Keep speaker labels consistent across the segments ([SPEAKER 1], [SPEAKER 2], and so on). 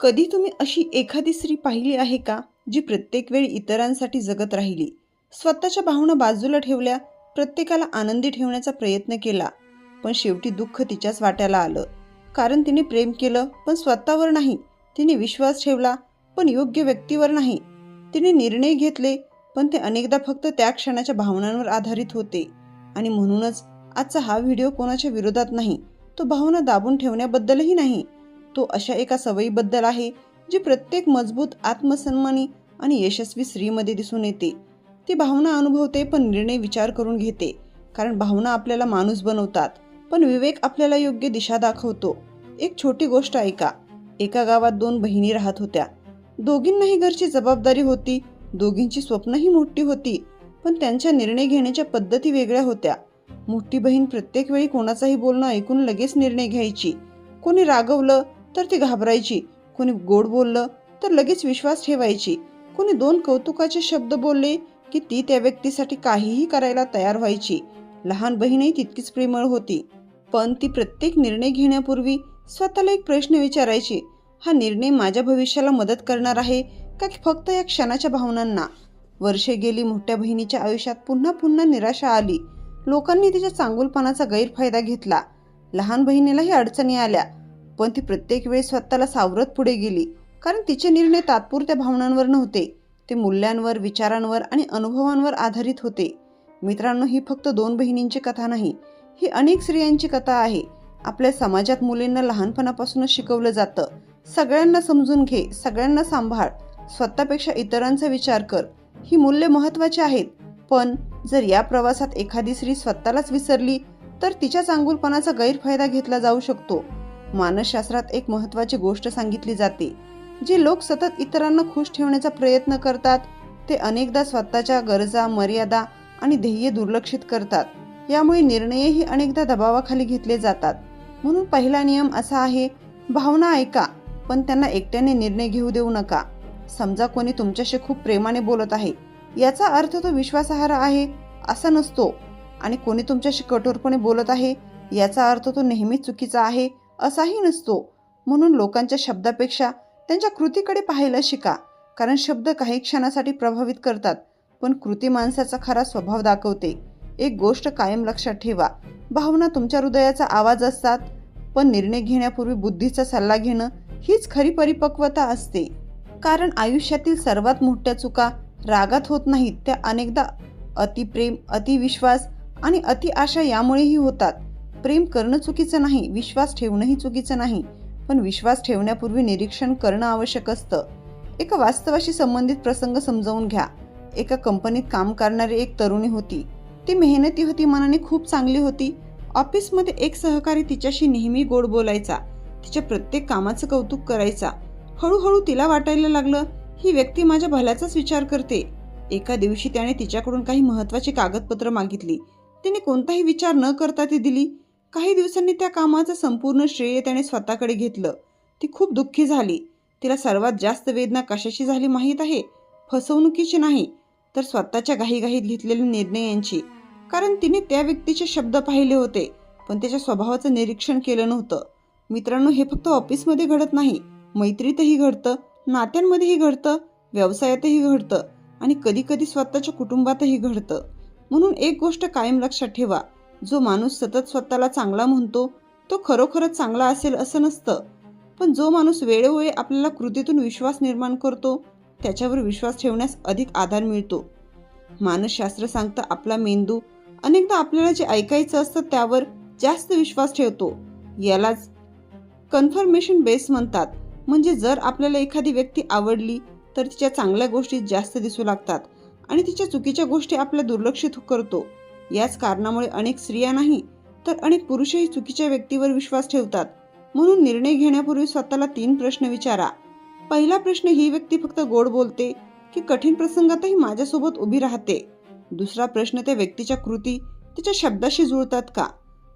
[SPEAKER 1] कधी तुम्ही अशी एखादी स्त्री पाहिली आहे का, जी प्रत्येक वेळी इतरांसाठी जगत राहिली, स्वतःच्या भावना बाजूला ठेवल्या, प्रत्येकाला आनंदी ठेवण्याचा प्रयत्न केला, पण शेवटी दुःख तिच्याच वाट्याला आलं. कारण तिने प्रेम केलं पण स्वतःवर नाही, तिने विश्वास ठेवला पण योग्य व्यक्तीवर नाही, तिने निर्णय घेतले पण ते अनेकदा फक्त त्या क्षणाच्या भावनांवर आधारित होते. आणि म्हणूनच आजचा हा व्हिडिओ कोणाच्या विरोधात नाही, तो भावना दाबून ठेवण्याबद्दलही नाही, तो अशा एका सवयीबद्दल आहे जी प्रत्येक मजबूत, आत्मसन्मानी आणि यशस्वी स्त्रीमध्ये दिसून येते. ती भावना अनुभवते पण निर्णय विचार करून घेते. कारण भावना आपल्याला माणूस बनवतात, पण विवेक आपल्याला योग्य दिशा दाखवतो. एक छोटी गोष्ट ऐका. एका गावात दोन बहिणी राहत होत्या. दोघींनाही घरची जबाबदारी होती, दोघींची स्वप्नही मोठी होती, पण त्यांच्या निर्णय घेण्याच्या पद्धती वेगळ्या होत्या. मोठी बहीण प्रत्येक वेळी कोणाचाही बोलणं ऐकून लगेच निर्णय घ्यायची. कोणी रागवलं तर ती घाबरायची, कोणी गोड बोललं तर लगेच विश्वास ठेवायची, कोणी दोन कौतुकाचे शब्द बोलले की ती त्या व्यक्तीसाठी काहीही करायला तयार व्हायची. लहान बहीणही तितकीच प्रेमळ होती, पण ती प्रत्येक निर्णय घेण्यापूर्वी स्वतःला एक प्रश्न विचारायची, हा निर्णय माझ्या भविष्याला मदत करणार आहे का फक्त या क्षणाच्या भावनांना. वर्षे गेली, मोठ्या बहिणीच्या आयुष्यात पुन्हा पुन्हा निराशा आली. लोकांनी तिच्या चांगुलपणाचा गैरफायदा घेतला. लहान बहिणीलाही अडचणी आल्या, पण ती प्रत्येक वेळी स्वतःला सावरत पुढे गेली. कारण तिचे निर्णय तात्पुरत्या भावनांवर नव्हते, ते मूल्यांवर, विचारांवर आणि अनुभवांवर आधारित होते. मित्रांनो, ही फक्त दोन बहिणींची कथा नाही, ही अनेक स्त्रियांची कथा आहे. आपल्या समाजात मुलींना लहानपणापासूनच शिकवलं जातं, सगळ्यांना समजून घे, सगळ्यांना सांभाळ, स्वतःपेक्षा इतरांचा विचार कर. ही मूल्य महत्त्वाची आहेत, पण जर या प्रवासात एखादी स्त्री स्वतःलाच विसरली तर तिच्या चांगुलपणाचा गैरफायदा घेतला जाऊ शकतो. मानसशास्त्रात एक महत्त्वाची गोष्ट सांगितली जाते, जे लोक सतत इतरांना खुश ठेवण्याचा प्रयत्न करतात ते अनेकदा स्वतःच्या गरजा, मर्यादा आणि ध्येय दुर्लक्षित करतात. यामुळे निर्णयही अनेकदा दबावाखाली घेतले जातात. म्हणून पहिला नियम असा आहे, भावना ऐका पण त्यांना एकट्याने निर्णय घेऊ देऊ नका. समजा कोणी तुमच्याशी खूप प्रेमाने बोलत आहे, याचा अर्थ तो विश्वासार्ह आहे असा नसतो. आणि कोणी तुमच्याशी कठोरपणे बोलत आहे, याचा अर्थ तो नेहमीच चुकीचा आहे असाही नसतो. म्हणून लोकांच्या शब्दापेक्षा त्यांच्या कृतीकडे पाहायला शिका. कारण शब्द काही क्षणासाठी प्रभावित करतात, पण कृती माणसाचा खरा स्वभाव दाखवते. एक गोष्ट कायम लक्षात ठेवा, भावना तुमच्या हृदयाचा आवाज असतात, पण निर्णय घेण्यापूर्वी बुद्धीचा सल्ला घेणं हीच खरी परिपक्वता असते. कारण आयुष्यातील सर्वात मोठ्या चुका रागात होत नाहीत, त्या अनेकदा अतिप्रेम, अतिविश्वास आणि अति आशा यामुळेही होतात. प्रेम करणं चुकीचं नाही, विश्वास ठेवणंही चुकीचं नाही, पण विश्वास ठेवण्यापूर्वी निरीक्षण करणं आवश्यक असतं. एका वास्तवाशी संबंधित प्रसंग समजावून घ्या. एका कंपनीत काम करणारी एक तरुणी होती. ती मेहनती होती, मनाने खूप चांगली होती. ऑफिसमध्ये एक सहकारी तिच्याशी नेहमी गोड बोलायचा, तिच्या प्रत्येक कामाचं कौतुक करायचा. हळूहळू तिला वाटायला लागलं, ही व्यक्ती माझ्या भल्याचाच विचार करते. एका दिवशी त्याने तिच्याकडून काही महत्त्वाची कागदपत्र मागितली. तिने कोणताही विचार न करता ती दिली. काही दिवसांनी त्या कामाचं संपूर्ण श्रेय त्याने स्वतःकडे घेतलं. ती खूप दुःखी झाली. तिला सर्वात जास्त वेदना कशाची झाली माहीत आहे? फसवणुकीची नाही, तर स्वतःच्या घाईघाईत घेतलेल्या निर्णयांची. कारण तिने त्या व्यक्तीचे शब्द पाहिले होते, पण त्याच्या स्वभावाचं निरीक्षण केलं नव्हतं. मित्रांनो, हे फक्त ऑफिसमध्ये घडत नाही, मैत्रीतही घडतं, नात्यांमध्येही घडतं, व्यवसायातही घडतं आणि कधी कधी स्वतःच्या कुटुंबातही घडतं. म्हणून एक गोष्ट कायम लक्षात ठेवा, जो माणूस सतत स्वतःला चांगला म्हणतो तो खरोखरच चांगला असेल असं नसतं. पण जो माणूस वेळोवेळी आपल्याला कृतीतून विश्वास निर्माण करतो, त्याच्यावर विश्वास ठेवण्यास अधिक आधार मिळतो. मानसशास्त्र सांगतं, आपला मेंदू अनेकदा आपल्याला जे ऐकायचं असतं त्यावर जास्त विश्वास ठेवतो. यालाच कन्फर्मेशन बेस म्हणतात. म्हणजे जर आपल्याला एखादी व्यक्ती आवडली तर तिच्या चांगल्या गोष्टी जास्त दिसू लागतात आणि तिच्या चुकीच्या गोष्टी आपल्या दुर्लक्षित करतो. याच कारणामुळे अनेक स्त्रिया नाही तर अनेक पुरुषही चुकीच्या व्यक्तीवर विश्वास ठेवतात. म्हणून निर्णय घेण्यापूर्वी स्वतःला 3 प्रश्न विचारा. पहिला प्रश्न, ही व्यक्ती फक्त गोड बोलते की कठीण प्रसंगातही माझ्यासोबत उभी राहते? दुसरा प्रश्न, त्या व्यक्तीच्या कृती तिच्या शब्दाशी जुळतात का?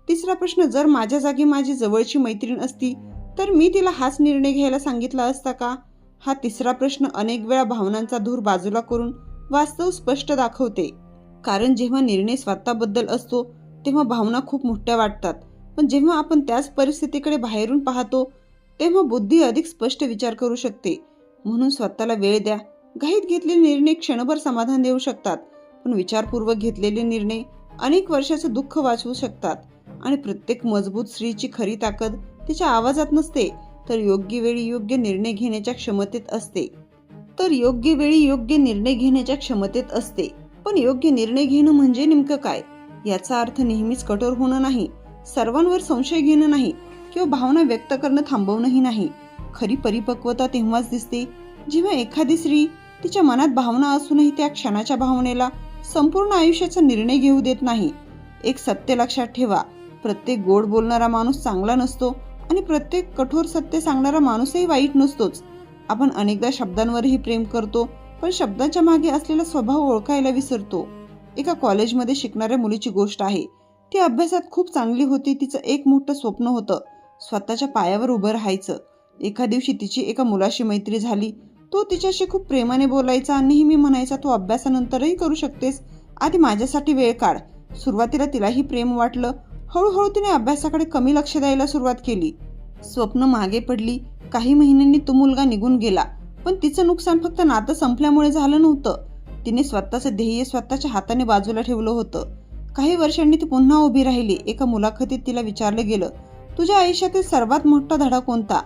[SPEAKER 1] तिसरा प्रश्न, जर माझ्या जागी माझी जवळची मैत्रीण असती तर मी तिला हाच निर्णय घ्यायला सांगितला असता का? हा तिसरा प्रश्न अनेक वेळा भावनांचा धूर बाजूला करून वास्तव स्पष्ट दाखवते. कारण जेव्हा निर्णय स्वतःबद्दल असतो तेव्हा भावना खूप मोठ्या वाटतात, पण जेव्हा आपण त्याच परिस्थितीकडे बाहेरून पाहतो तेव्हा बुद्धी अधिक स्पष्ट विचार करू शकते. म्हणून स्वतःला वेळ द्या. घाईत घेतलेले निर्णय क्षणभर समाधान देऊ शकतात, पण विचारपूर्वक घेतलेले निर्णय अनेक वर्षाचं दुःख वाचवू शकतात. आणि प्रत्येक मजबूत स्त्रीची खरी ताकद तिच्या आवाजात नसते, तर योग्य वेळी योग्य निर्णय घेण्याच्या क्षमतेत असते. पण योग्य निर्णय घेणं म्हणजे नेमकं काय? याचा अर्थ नेहमीच कठोर होणं नाही, सर्वांवर संशय घेणं नाही, किंवा भावना व्यक्त करणं थांबवणंही नाही. खरी परिपक्वता तेव्हाच दिसते जेव्हा एखादी स्त्री तिच्या मनात भावना असूनही त्या क्षणाच्या भावनेला संपूर्ण आयुष्याचा निर्णय घेऊ देत नाही. एक सत्य लक्षात ठेवा, प्रत्येक गोड बोलणारा माणूस चांगला नसतो आणि प्रत्येक कठोर सत्य सांगणारा माणूसही वाईट नसतोच. आपण अनेकदा शब्दांवरही प्रेम करतो, पण शब्दाच्या मागे असलेला स्वभाव ओळखायला विसरतो. एका कॉलेजमध्ये शिकणाऱ्या मुलीची गोष्ट आहे. ती अभ्यासात खूप चांगली होती. तिचं एक मोठं स्वप्न होतं, स्वतःच्या पायावर उभं राहायचं. एका दिवशी तिची एका मुलाशी मैत्री झाली. तो तिच्याशी खूप प्रेमाने बोलायचा, नेहमी म्हणायचा, तू अभ्यासानंतरही करू शकतेस, आधी माझ्यासाठी वेळ काढ. सुरुवातीला तिलाही प्रेम वाटलं. हळूहळू तिने अभ्यासाकडे कमी लक्ष द्यायला सुरुवात केली. स्वप्न मागे पडली. काही महिन्यांनी तो मुलगा निघून गेला, पण तिचं नुकसान फक्त नातं संपल्यामुळे झालं नव्हतं. तिने स्वतःचं ध्येय स्वतःच्या हाताने बाजूला ठेवलं होतं. काही वर्षांनी ती पुन्हा उभी राहिली. एका मुलाखतीत तिला विचारलं गेलं, तुझ्या आयुष्यातील सर्वात मोठा धडा कोणता?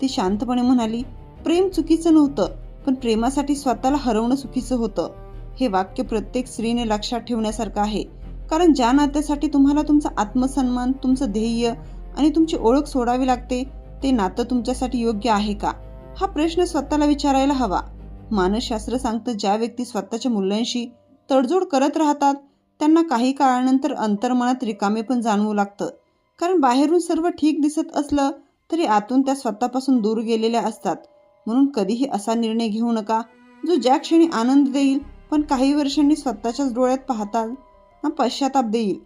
[SPEAKER 1] ती शांतपणे म्हणाली, प्रेम चुकीचं नव्हतं, पण प्रेमासाठी स्वतःला हरवणं चुकीचं होतं. हे वाक्य प्रत्येक स्त्रीने लक्षात ठेवण्यासारखं आहे. कारण ज्या नात्यासाठी तुम्हाला तुमचा आत्मसन्मान, तुमचं ध्येय आणि तुमची ओळख सोडावी लागते, ते नातं तुमच्यासाठी योग्य आहे का? हा प्रश्न स्वतःला विचारायला हवा. मानसशास्त्र सांगतं, ज्या व्यक्ती स्वतःच्या मूल्यांशी तडजोड करत राहतात त्यांना काही काळानंतर अंतर्मनात रिकामे पण जाणवू लागतं. कारण बाहेरून सर्व ठीक दिसत असलं तरी आतून त्या स्वतःपासून दूर गेलेल्या असतात. म्हणून कधीही असा निर्णय घेऊ नका जो ज्या क्षणी आनंद देईल पण काही वर्षांनी स्वतःच्याच डोळ्यात पाहताना पश्चाताप देईल.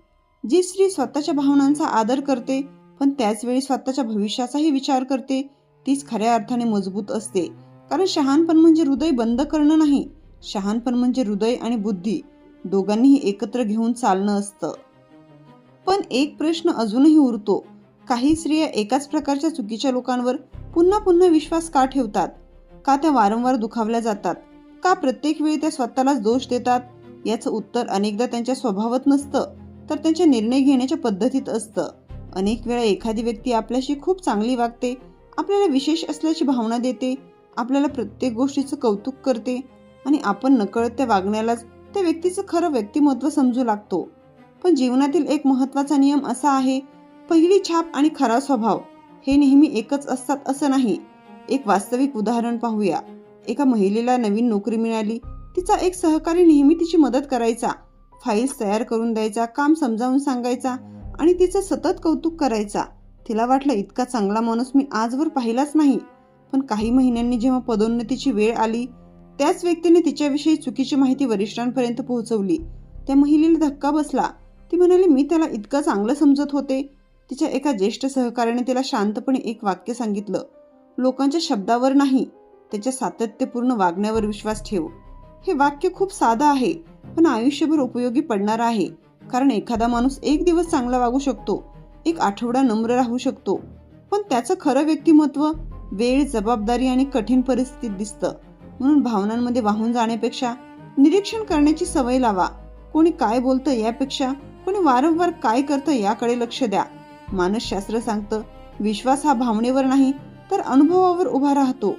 [SPEAKER 1] जी स्त्री स्वतःच्या भावनांचा आदर करते पण त्याच वेळी स्वतःच्या भविष्याचाही विचार करते, तीच खऱ्या अर्थाने मजबूत असते. कारण शहाणपण म्हणजे हृदय बंद करणं नाही, शहाणपण म्हणजे हृदय आणि बुद्धी दोघांनीही एकत्र घेऊन चालणं असतं. पण एक प्रश्न अजूनही उरतो, काही स्त्रिया एकाच प्रकारच्या चुकीच्या लोकांवर पुन्हा पुन्हा विश्वास का ठेवतात? का त्या वारंवार दुखावल्या जातात? का प्रत्येक वेळी त्या स्वतःलाच दोष देतात? याचं उत्तर अनेकदा त्यांच्या स्वभावात नसतं, तर त्यांच्या निर्णय घेण्याच्या पद्धतीत असतं. अनेक वेळा एखादी व्यक्ती आपल्याशी खूप चांगली वागते, आपल्याला विशेष असल्याची भावना देते, आपल्याला प्रत्येक गोष्टीचं कौतुक करते आणि आपण नकळत त्या वागण्यालाच त्या व्यक्तीचं खरं व्यक्तिमत्व समजू लागतो. पण जीवनातील एक महत्त्वाचा नियम असा आहे, पहिली छाप आणि खरा स्वभाव हे नेहमी एकच असतात असं नाही. एक वास्तविक उदाहरण पाहूया. एका महिलेला नवीन नोकरी मिळाली. तिचा एक सहकारी नेहमी तिची मदत करायचा, फाईल्स तयार करून द्यायचा, काम समजावून सांगायचा आणि तिचं सतत कौतुक करायचा. तिला वाटलं, इतका चांगला माणूस मी आजवर पाहिलाच नाही. पण काही महिन्यांनी जेव्हा पदोन्नतीची वेळ आली, त्याच व्यक्तीने तिच्याविषयी चुकीची माहिती वरिष्ठांपर्यंत पोहोचवली. त्या महिलेला धक्का बसला. ती म्हणाली, मी त्याला इतकं चांगलं समजत होते. तिच्या एका ज्येष्ठ सहकार्याने तिला शांतपणे एक वाक्य सांगितलं, लोकांच्या शब्दावर नाही, त्याच्या सातत्यपूर्ण वागण्यावर विश्वास ठेव. हे वाक्य खूप साधं आहे, पण आयुष्यभर उपयोगी पडणार आहे. कारण एखादा माणूस एक दिवस चांगला वागू शकतो, एक आठवडा नम्र राहू शकतो, पण त्याचं खरं व्यक्तिमत्व वेळ, जबाबदारी आणि कठीण परिस्थितीत दिसतं. म्हणून भावनांमध्ये वाहून जाण्यापेक्षा निरीक्षण करण्याची सवय लावा. कोणी काय बोलतं यापेक्षा कोणी वारंवार काय करतं याकडे लक्ष द्या. मानसशास्त्र सांगतं, विश्वास हा भावनेवर नाही तर अनुभवावर उभा राहतो,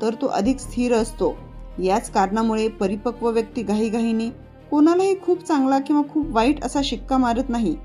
[SPEAKER 1] तर तो अधिक स्थिर असतो. याच कारणामुळे परिपक्व व्यक्ती घाईघाईने कोणालाही खूप चांगला किंवा खूप वाईट असा शिक्का मारत नाही.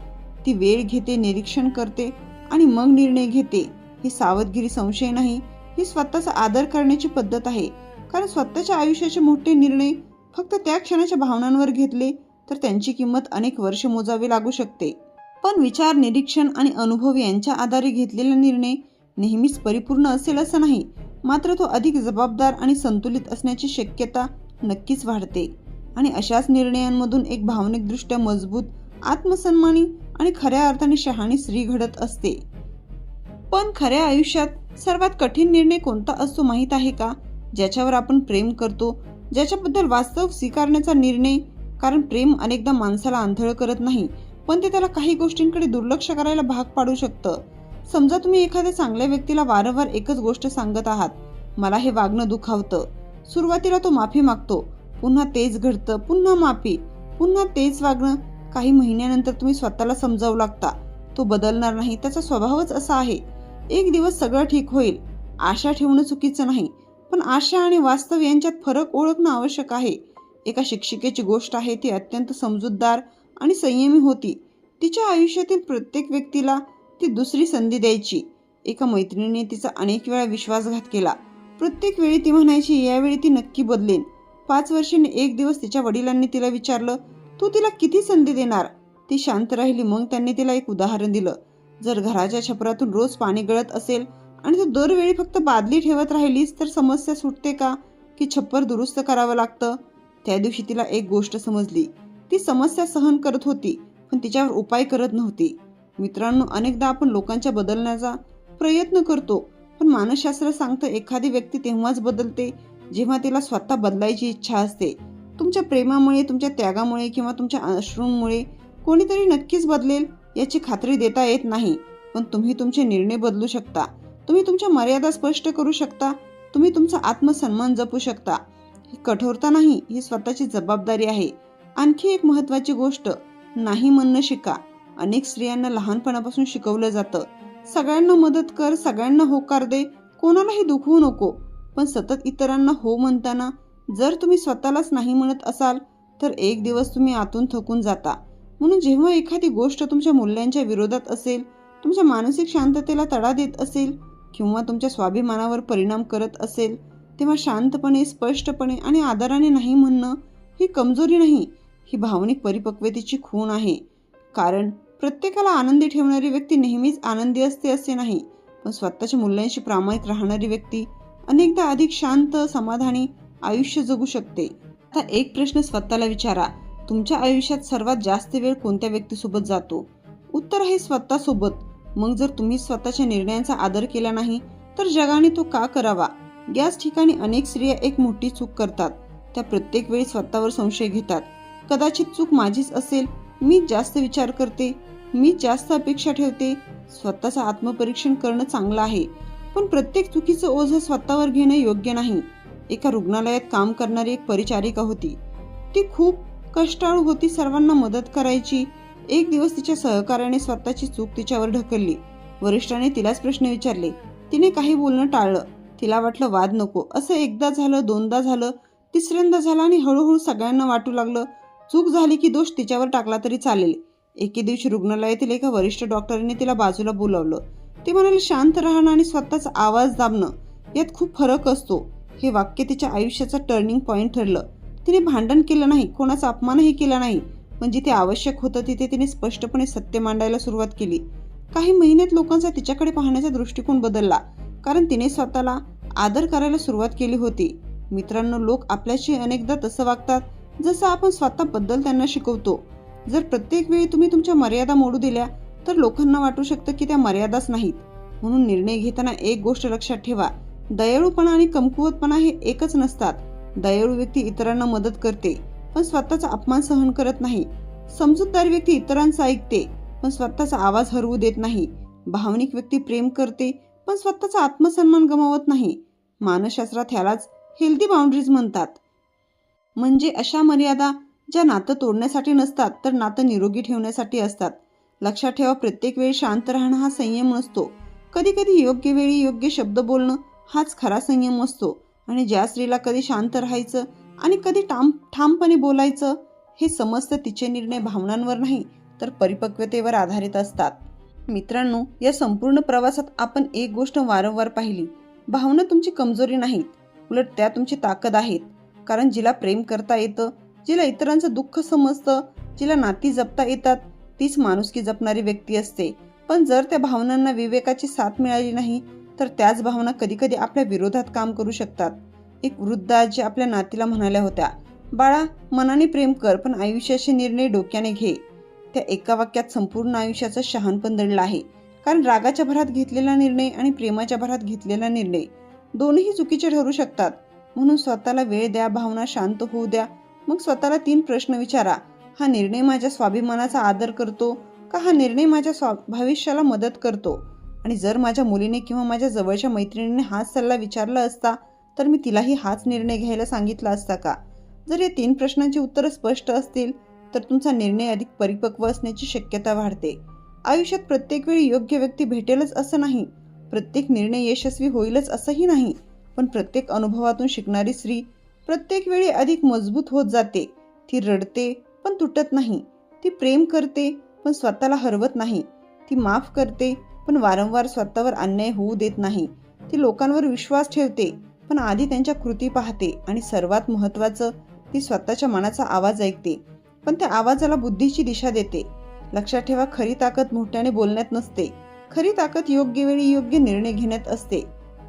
[SPEAKER 1] ती वेळ घेते, निरीक्षण करते आणि मग निर्णय घेते. ही सावधगिरी संशय नाही, ही स्वतःचा आदर करण्याची पद्धत आहे. कारण स्वतःच्या आयुष्याचे मोठे निर्णय फक्त त्या क्षणाच्या भावनांवर घेतले तर त्यांची किंमत अनेक वर्ष मोजावी लागू शकते. पण विचार, निरीक्षण आणि अनुभव यांच्या आधारे घेतलेला निर्णय नेहमीच परिपूर्ण असेल असं नाही, मात्र तो अधिक जबाबदार आणि संतुलित असण्याची शक्यता नक्कीच वाढते. आणि अशाच निर्णयांमधून एक भावनिकदृष्ट्या मजबूत, आत्मसन्मानी आणि खऱ्या अर्थाने शहाणी स्त्री घडत असते. पण खऱ्या आयुष्यात सर्वात कठीण निर्णय कोणता असतो माहीत आहे का? ज्याच्यावर आपण प्रेम करतो, ज्याच्याबद्दल वास्तव स्वीकारण्याचा निर्णय. कारण प्रेम अनेकदा माणसाला आंधळ करत नाही, पण ते त्याला काही गोष्टींकडे दुर्लक्ष करायला भाग पाडू शकतं. समजा तुम्ही एखाद्या चांगल्या व्यक्तीला वारंवार एकच गोष्ट सांगत आहात, मला हे वागणं दुखावतं. सुरुवातीला तो माफी मागतो, पुन्हा तेच घडतं, पुन्हा माफी, पुन्हा तेच वागणं. काही महिन्यानंतर तुम्ही स्वतःला समजावू लागता, तो बदलणार नाही, त्याचा स्वभावच असा आहे. एक दिवस सगळं ठीक होईल. आशा ठेवणं चुकीचं नाही, पण आशा आणि वास्तव यांच्यात फरक ओळखणं आवश्यक आहे. एका शिक्षिकेची गोष्ट आहे. ती अत्यंत समजूतदार आणि संयमी होती. तिच्या आयुष्यातील प्रत्येक व्यक्तीला ती दुसरी संधी द्यायची. एका मैत्रिणीने तिचा अनेक वेळा विश्वासघात केला. प्रत्येक वेळी ती म्हणायची, यावेळी ती नक्की बदलेन. 5 वर्षांनी एक दिवस तिच्या वडिलांनी तिला विचारलं, तू तिला किती संधी देणार? ती शांत राहिली. मग त्यांनी तिला एक उदाहरण दिलं. जर घराच्या छपरातून रोज पाणी गळत असेल आणि तू दरवेळी फक्त बादली ठेवत राहिलीस तर समस्या सुटते का, की छप्पर दुरुस्त करावं लागतं? त्या दिवशी तिला एक गोष्ट समजली. ती समस्या सहन करत होती, पण तिच्यावर उपाय करत नव्हती. मित्रांनो, अनेकदा आपण लोकांच्या बदलण्याचा प्रयत्न करतो, पण मानसशास्त्र सांगतं एखादी व्यक्ती तेव्हाच बदलते जेव्हा तिला स्वतः बदलायची इच्छा असते. तुमच्या प्रेमामुळे, तुमच्या त्यागामुळे किंवा तुमच्या अश्रूंमुळे कोणीतरी नक्कीच बदलेल याची खात्री देता येत नाही, पण तुम्ही तुमचे निर्णय बदलू शकता. तुम्ही तुमच्या मर्यादा स्पष्ट करू शकता. तुम्ही तुमचा आत्मसन्मान जपू शकता. ही कठोरता नाही, ही स्वतःची जबाबदारी आहे. आणखी एक महत्त्वाची गोष्ट, नाही म्हणणं शिका. अनेक स्त्रियांना लहानपणापासून शिकवलं जातं, सगळ्यांना मदत कर, सगळ्यांना होकार दे, कोणालाही दुखवू नको. पण सतत इतरांना हो म्हणताना जर तुम्ही स्वतःलाच नाही म्हणत असाल तर एक दिवस तुम्ही आतून थकून जाता. म्हणून जेव्हा एखादी गोष्ट तुमच्या मूल्यांच्या विरोधात असेल, तुमच्या मानसिक शांततेला तडा देत असेल किंवा तुमच्या स्वाभिमानावर परिणाम करत असेल, तेव्हा शांतपणे, स्पष्टपणे आणि आदराने नाही म्हणणं ही कमजोरी नाही, ही भावनिक परिपक्वतेची खूण आहे. कारण प्रत्येकाला आनंदी ठेवणारी व्यक्ती नेहमीच आनंदी असते असे नाही, पण स्वतःच्या मूल्यांशी प्रामाणिक राहणारी व्यक्ती अनेकदा अधिक शांत, समाधानी आयुष्य जगू शकते. आता एक प्रश्न स्वतःला विचारा, तुमच्या आयुष्यात सर्वात जास्त वेळ कोणत्या व्यक्तीसोबत जातो? उत्तर आहे स्वतःसोबत. मग जर तुम्ही स्वतःच्या निर्णयांचा आदर केला नाही तर जगाने तो का करावा? याच ठिकाणी अनेक स्त्रिया एक मोठी चूक करतात. त्या प्रत्येक वेळी स्वतःवर संशय घेतात. कदाचित चूक माझीच असेल, मीच जास्त विचार करते, मीच जास्त अपेक्षा ठेवते. स्वतःचं आत्मपरीक्षण करणं चांगलं आहे, पण प्रत्येक चुकीचं ओझं स्वतःवर घेणं योग्य नाही. एका रुग्णालयात काम करणारी एक परिचारिका होती. ती खूप कष्टाळू होती, सर्वांना मदत करायची. एक दिवस तिच्या सहकार्याने स्वतःची चूक तिच्यावर ढकलली. वरिष्ठाने तिलाच प्रश्न विचारले. तिने काही बोलणं टाळलं. तिला वाटलं वाद नको. असं एकदा झालं, दोनदा झालं, तिसऱ्यांदा झालं आणि हळूहळू सगळ्यांना वाटू लागलं चूक झाली की दोष तिच्यावर टाकला तरी चालेल. एके दिवशी रुग्णालयातील एका वरिष्ठ डॉक्टरने तिला बाजूला बोलावलं. ते म्हणाले, शांत राहणं आणि स्वतःचा आवाज दाबणं यात खूप फरक असतो. हे वाक्य तिच्या आयुष्याचा टर्निंग पॉइंट ठरलं. तिने भांडण केलं नाही, कोणाचा अपमानही केला नाही, पण जिथे आवश्यक होतं तिथे तिने स्पष्टपणे सत्य मांडायला सुरुवात केली. काही महिन्यात लोकांचा तिच्याकडे पाहण्याचा दृष्टिकोन बदलला, कारण तिने स्वतःला आदर करायला सुरुवात केली होती. मित्रांनो, लोक आपल्याशी अनेकदा तसं वागतात जसं आपण स्वतःबद्दल त्यांना शिकवतो. जर प्रत्येक वेळी तुम्ही तुमच्या मर्यादा मोडू दिल्या तर लोकांना वाटू शकतं की त्या मर्यादाच नाहीत. म्हणून निर्णय घेताना एक गोष्ट लक्षात ठेवा, दयाळूपणा आणि कमकुवतपणा हे एकच नसतात. दयाळू व्यक्ती इतरांना मदत करते पण स्वतःचा अपमान सहन करत नाही. समजूतदार व्यक्ती इतरांचं ऐकते पण स्वतःचा आवाज हरवू देत नाही. भावनिक व्यक्ती प्रेम करते पण स्वतःचा आत्मसन्मान गमावत नाही. मानसशास्त्रात ह्यालाच हेल्दी बाउंड्रीज म्हणतात. म्हणजे अशा मर्यादा ज्या नातं तोडण्यासाठी नसतात तर नातं निरोगी ठेवण्यासाठी असतात. लक्षात ठेवा, प्रत्येक वेळी शांत राहणं हा संयम नसतो. कधी कधी योग्य वेळी योग्य शब्द बोलणं हाच खरा संयम असतो. आणि ज्या स्त्रीला कधी शांत राहायचं आणि कधी ठामपणे बोलायचं हे समजतं, तिचे निर्णय भावनांवर नाही तर परिपक्वतेवर आधारित असतात. मित्रांनो, या संपूर्ण प्रवासात आपण एक गोष्ट वारंवार पाहिली, भावना तुमची कमजोरी नाहीत, उलट त्या तुमची ताकद आहेत. कारण जिला प्रेम करता येतं, जिला इतरांचं दुःख समजतं, जिला नाती जपता येतात, तीच माणुसकी जपणारी व्यक्ती असते. पण जर त्या भावनांना विवेकाची साथ मिळाली नाही तर त्याच भावना कधी कधी आपल्या विरोधात काम करू शकतात. एक वृद्ध आजी आपल्या नातीला म्हणाल्या होत्या, बाळा, मनाने प्रेम कर पण आयुष्याचे निर्णय डोक्याने घे. त्या एका वाक्यात संपूर्ण आयुष्याचं शहाणपण दडलं आहे. कारण रागाच्या भरात घेतलेला निर्णय आणि प्रेमाच्या भरात घेतलेला निर्णय दोन्ही चुकीचे ठरू शकतात. म्हणून स्वतःला वेळ द्या, भावना शांत होऊ द्या. मग स्वतःला 3 प्रश्न विचारा. हा निर्णय माझ्या स्वाभिमानाचा आदर करतो का? हा निर्णय माझ्या भविष्याला मदत करतो? आणि जर माझ्या मुलीने किंवा माझ्या जवळच्या मैत्रिणीने हाच सल्ला विचारला असता तर मी तिलाही हाच निर्णय घ्यायला सांगितला असता का? जर या 3 प्रश्नांची उत्तरं स्पष्ट असतील तर तुमचा निर्णय अधिक परिपक्व असण्याची शक्यता वाढते. आयुष्यात प्रत्येक वेळी योग्य व्यक्ती भेटेलच असं नाही, प्रत्येक निर्णय यशस्वी होईलच असंही नाही, पण प्रत्येक अनुभवातून शिकणारी स्त्री प्रत्येक वेळी अधिक मजबूत होत जाते. ती रडते पण तुटत नाही, ती प्रेम करते पण स्वतःला हरवत नाही, ती माफ करते पण वारंवार स्वतःवर अन्याय होऊ देत नाही, ती लोकांवर विश्वास ठेवते पण आधी त्यांच्या कृती पाहते आणि सर्वात महत्त्वाचं, ती स्वतःच्या मनाचा आवाज ऐकते पण त्या आवाजाला बुद्धीची दिशा देते. लक्षात ठेवा, खरी ताकद मोठ्याने बोलण्यात नसते, खरी ताकद योग्य वेळी योग्य निर्णय घेण्यात असते.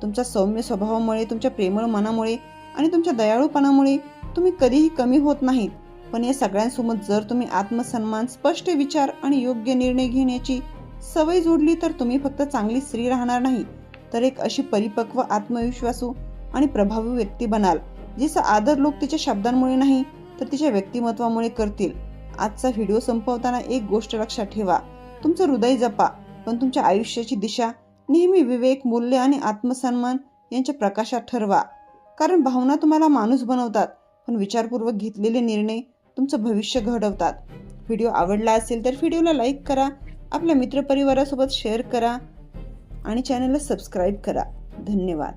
[SPEAKER 1] तुमच्या सौम्य स्वभावामुळे, तुमच्या प्रेमळ मनामुळे आणि तुमच्या दयाळूपणामुळे तुम्ही कधीही कमी होत नाहीत. पण या सगळ्यांसोबत जर तुम्ही आत्मसन्मान, स्पष्ट विचार आणि योग्य निर्णय घेण्याची सवय जोडली तर तुम्ही फक्त चांगली स्त्री राहणार नाही तर एक अशी परिपक्व, आत्मविश्वासू आणि प्रभावी व्यक्ती बनाल, जिचा आदर लोक तिच्या शब्दांमुळे नाही तर तिच्या व्यक्तिमत्वामुळे करतील. आजचा व्हिडिओ संपवताना एक गोष्ट लक्षात ठेवा, तुमचं हृदय जपा पण तुमच्या आयुष्याची दिशा नेहमी विवेक, मूल्य आणि आत्मसन्मान यांच्या प्रकाशात ठरवा. कारण भावना तुम्हाला माणूस बनवतात पण विचारपूर्वक घेतलेले निर्णय तुमचं भविष्य घडवतात. व्हिडिओ आवडला असेल तर व्हिडिओला लाईक करा, आपल्या मित्रपरिवारासोबत शेअर करा आणि चॅनलला सबस्क्राईब करा. धन्यवाद.